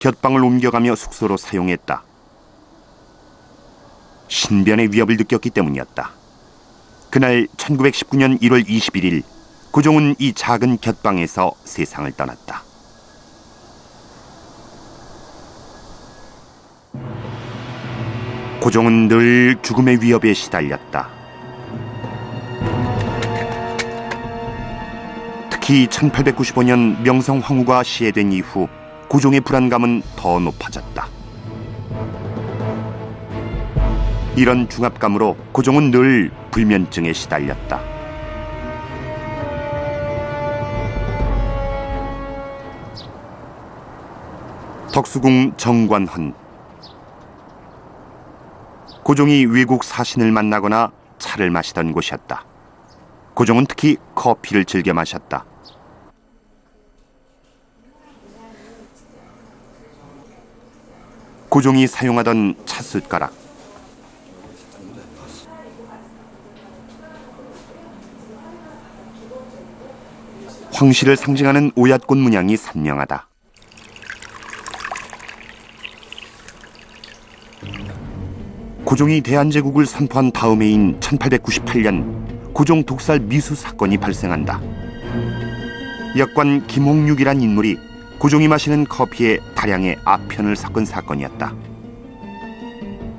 곁방을 옮겨가며 숙소로 사용했다. 신변의 위협을 느꼈기 때문이었다. 그날 1919년 1월 21일 고종은 이 작은 곁방에서 세상을 떠났다. 고종은 늘 죽음의 위협에 시달렸다. 특히 1895년 명성 황후가 시해된 이후 고종의 불안감은 더 높아졌다. 이런 중압감으로 고종은 늘 불면증에 시달렸다. 덕수궁 정관헌. 고종이 외국 사신을 만나거나 차를 마시던 곳이었다. 고종은 특히 커피를 즐겨 마셨다. 고종이 사용하던 찻숟가락. 황실을 상징하는 오얏꽃 문양이 선명하다. 고종이 대한제국을 선포한 다음 해인 1898년 고종 독살 미수 사건이 발생한다. 역관 김홍육이란 인물이 고종이 마시는 커피에 다량의 아편을 섞은 사건이었다.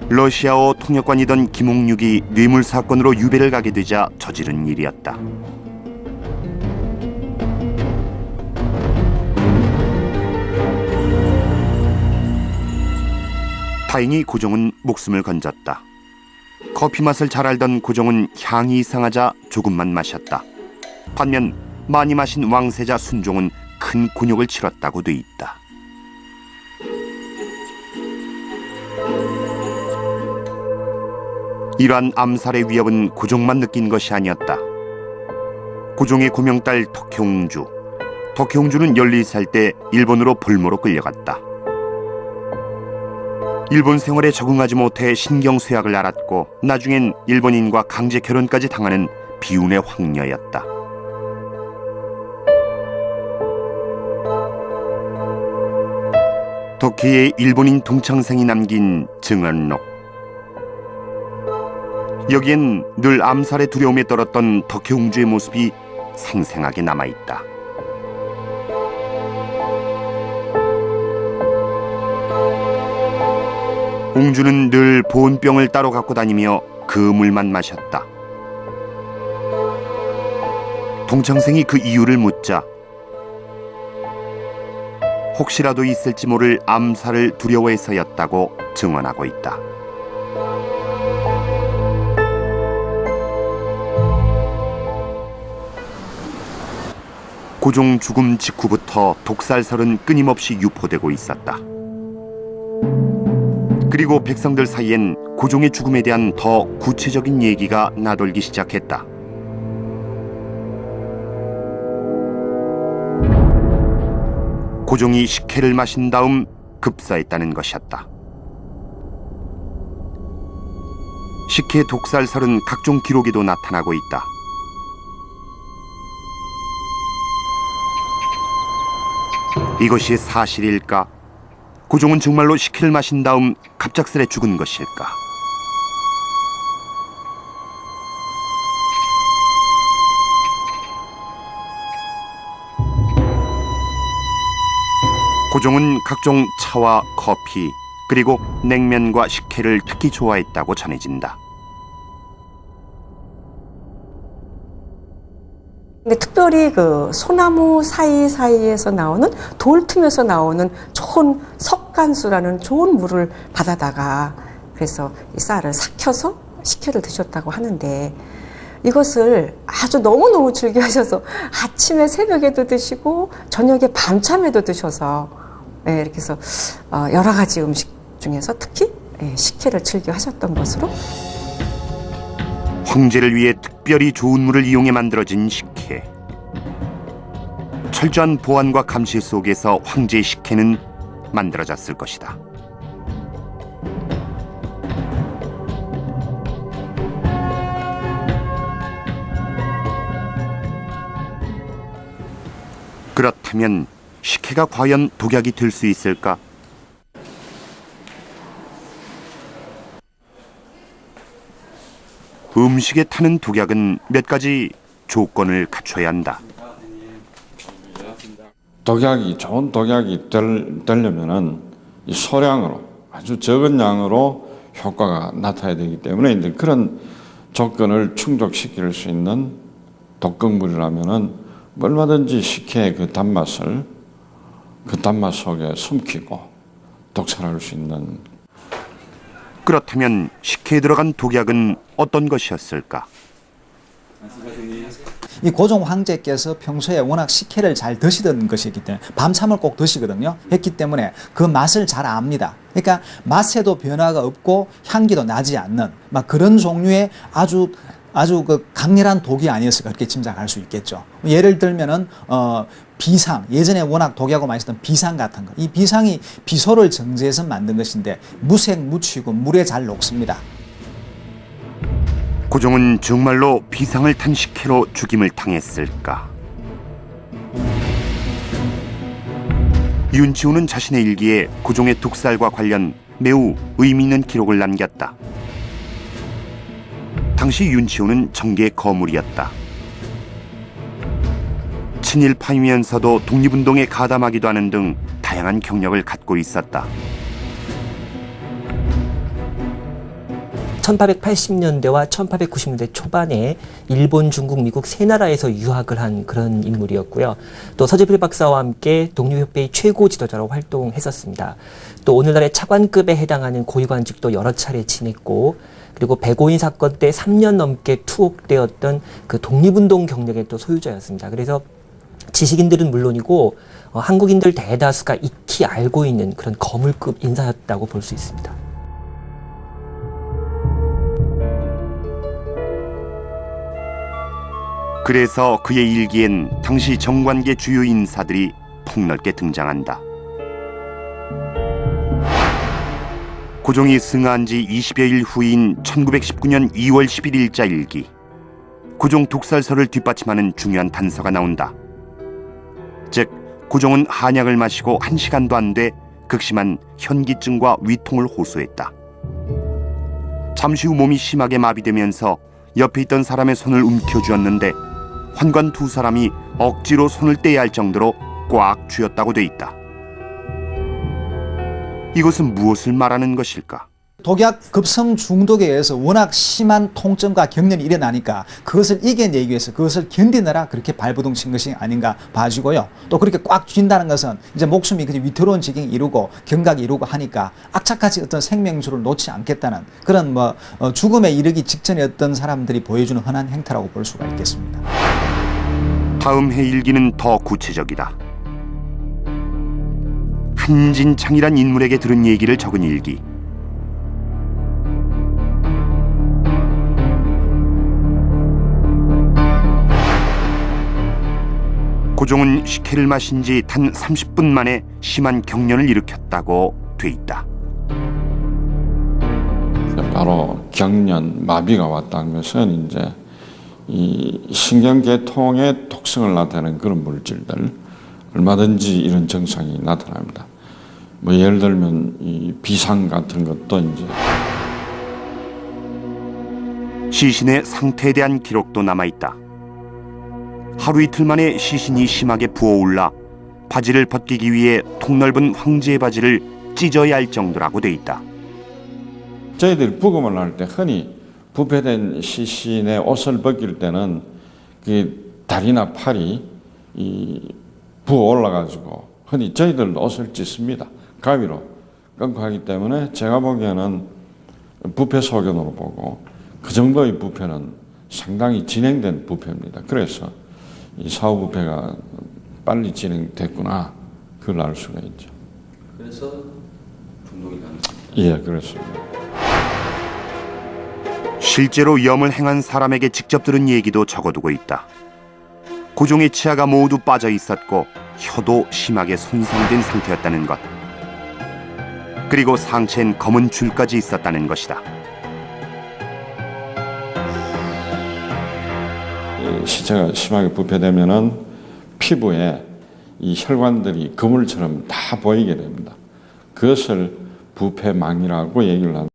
러시아어 통역관이던 김홍육이 뇌물 사건으로 유배를 가게 되자 저지른 일이었다. 다행히 고종은 목숨을 건졌다. 커피 맛을 잘 알던 고종은 향이 이상하자 조금만 마셨다. 반면 많이 마신 왕세자 순종은 큰 곤욕을 치렀다고 돼 있다. 이러한 암살의 위협은 고종만 느낀 것이 아니었다. 고종의 고명딸 덕혜옹주. 덕혜옹주는 14살 때 일본으로 볼모로 끌려갔다. 일본 생활에 적응하지 못해 신경쇠약을 앓았고 나중엔 일본인과 강제 결혼까지 당하는 비운의 황녀였다. 덕혜의 일본인 동창생이 남긴 증언록. 여기엔 늘 암살의 두려움에 떨었던 덕혜옹주의 모습이 생생하게 남아있다. 옹주는 늘 보온병을 따로 갖고 다니며 그 물만 마셨다. 동창생이 그 이유를 묻자 혹시라도 있을지 모를 암살을 두려워해서였다고 증언하고 있다. 고종 죽음 직후부터 독살설은 끊임없이 유포되고 있었다. 그리고 백성들 사이엔 고종의 죽음에 대한 더 구체적인 얘기가 나돌기 시작했다. 고종이 식혜를 마신 다음 급사했다는 것이었다. 식혜 독살설은 각종 기록에도 나타나고 있다. 이것이 사실일까? 고종은 정말로 식혜를 마신 다음 갑작스레 죽은 것일까? 고종은 각종 차와 커피 그리고 냉면과 식혜를 특히 좋아했다고 전해진다. 근데 특별히 그 소나무 사이사이에서 나오는 돌 틈에서 나오는 좋은 석간수라는 좋은 물을 받아다가 그래서 이 쌀을 삭혀서 식혜를 드셨다고 하는데 이것을 아주 너무너무 즐겨 하셔서 아침에 새벽에도 드시고 저녁에 밤참에도 드셔서 이렇게 해서 여러 가지 음식 중에서 특히 식혜를 즐겨 하셨던 것으로 황제를 위해 특별히 좋은 물을 이용해 만들어진 식혜. 철저한 보안과 감시 속에서 황제의 식혜는 만들어졌을 것이다. 그렇다면 식혜가 과연 독약이 될 수 있을까? 음식에 타는 독약은 몇 가지 조건을 갖춰야 한다. 독약이 좋은 독약이 되려면은 이 소량으로 아주 적은 양으로 효과가 나타나야 되기 때문에 이제 그런 조건을 충족시킬 수 있는 독극물이라면은 얼마든지 식혜의 그 단맛을 그 단맛 속에 숨기고 독살할 수 있는. 그렇다면 식혜에 들어간 독약은 어떤 것이었을까? 이 고종 황제께서 평소에 워낙 식혜를 잘 드시던 것이기 때문에 밤참을 꼭 드시거든요. 했기 때문에 그 맛을 잘 압니다. 그러니까 맛에도 변화가 없고 향기도 나지 않는 막 그런 종류의 아주 그 강렬한 독이 아니었을까 그렇게 짐작할 수 있겠죠. 예를 들면은 비상, 예전에 워낙 독하고 많이 쓰던 비상 같은 거. 이 비상이 비소를 정제해서 만든 것인데 무색 무취고 물에 잘 녹습니다. 고종은 정말로 비상을 탄 식혜로 죽임을 당했을까? 윤치호는 자신의 일기에 고종의 독살과 관련 매우 의미 있는 기록을 남겼다. 당시 윤치호는 정계의 거물이었다. 친일파이면서도 독립운동에 가담하기도 하는 등 다양한 경력을 갖고 있었다. 1880년대와 1890년대 초반에 일본, 중국, 미국 세 나라에서 유학을 한 그런 인물이었고요. 또 서재필 박사와 함께 독립협회의 최고 지도자로 활동했었습니다. 또 오늘날의 차관급에 해당하는 고위관직도 여러 차례 지냈고, 그리고 백오인 사건 때 3년 넘게 투옥되었던 그 독립운동 경력의 또 소유자였습니다. 그래서 지식인들은 물론이고 한국인들 대다수가 익히 알고 있는 그런 거물급 인사였다고 볼 수 있습니다. 그래서 그의 일기엔 당시 정관계 주요 인사들이 폭넓게 등장한다. 고종이 승하한 지 20여일 후인 1919년 2월 11일자 일기. 고종 독살설을 뒷받침하는 중요한 단서가 나온다. 즉, 고종은 한약을 마시고 1시간도 안 돼 극심한 현기증과 위통을 호소했다. 잠시 후 몸이 심하게 마비되면서 옆에 있던 사람의 손을 움켜쥐었는데 환관 두 사람이 억지로 손을 떼야 할 정도로 꽉 쥐었다고 돼 있다. 이것은 무엇을 말하는 것일까? 독약 급성 중독에 의해서 워낙 심한 통증과 경련이 일어나니까 그것을 이겨내기 위해서 그것을 견디느라 그렇게 발버둥 친 것이 아닌가 봐지고요. 또 그렇게 꽉 쥔다는 것은 이제 목숨이 그냥 위태로운 지경이 이루고 경각이 이루고 하니까 악착같이 어떤 생명수를 놓지 않겠다는 그런 죽음에 이르기 직전에 어떤 사람들이 보여주는 흔한 행태라고 볼 수가 있겠습니다. 다음 해 일기는 더 구체적이다. 한진창이란 인물에게 들은 얘기를 적은 일기. 고종은 식혜를 마신 지 단 30분 만에 심한 경련을 일으켰다고 돼 있다. 바로 경련, 마비가 왔다는 것은 이제 이 신경계통의 독성을 나타내는 그런 물질들, 얼마든지 이런 증상이 나타납니다. 예를 들면 이 비상 같은 것도 이제. 시신의 상태에 대한 기록도 남아 있다. 하루 이틀 만에 시신이 심하게 부어올라 바지를 벗기기 위해 통넓은 황제의 바지를 찢어야 할 정도라고 돼 있다. 저희들이 부검을 할 때 흔히 부패된 시신의 옷을 벗길 때는 그 다리나 팔이 부어 올라가지고 흔히 저희들도 옷을 찢습니다. 가위로 끊고 하기 때문에 제가 보기에는 부패 소견으로 보고 그 정도의 부패는 상당히 진행된 부패입니다. 그래서 이 사후 부패가 빨리 진행됐구나, 그걸 알 수가 있죠. 그래서 중독이 가는. 예, 그렇습니다. 실제로 염을 행한 사람에게 직접 들은 얘기도 적어두고 있다. 고종의 치아가 모두 빠져 있었고 혀도 심하게 손상된 상태였다는 것. 그리고 상체엔 검은 줄까지 있었다는 것이다. 시체가 심하게 부패되면은 피부에 이 혈관들이 그물처럼 다 보이게 됩니다. 그것을 부패망이라고 얘기를 합니다.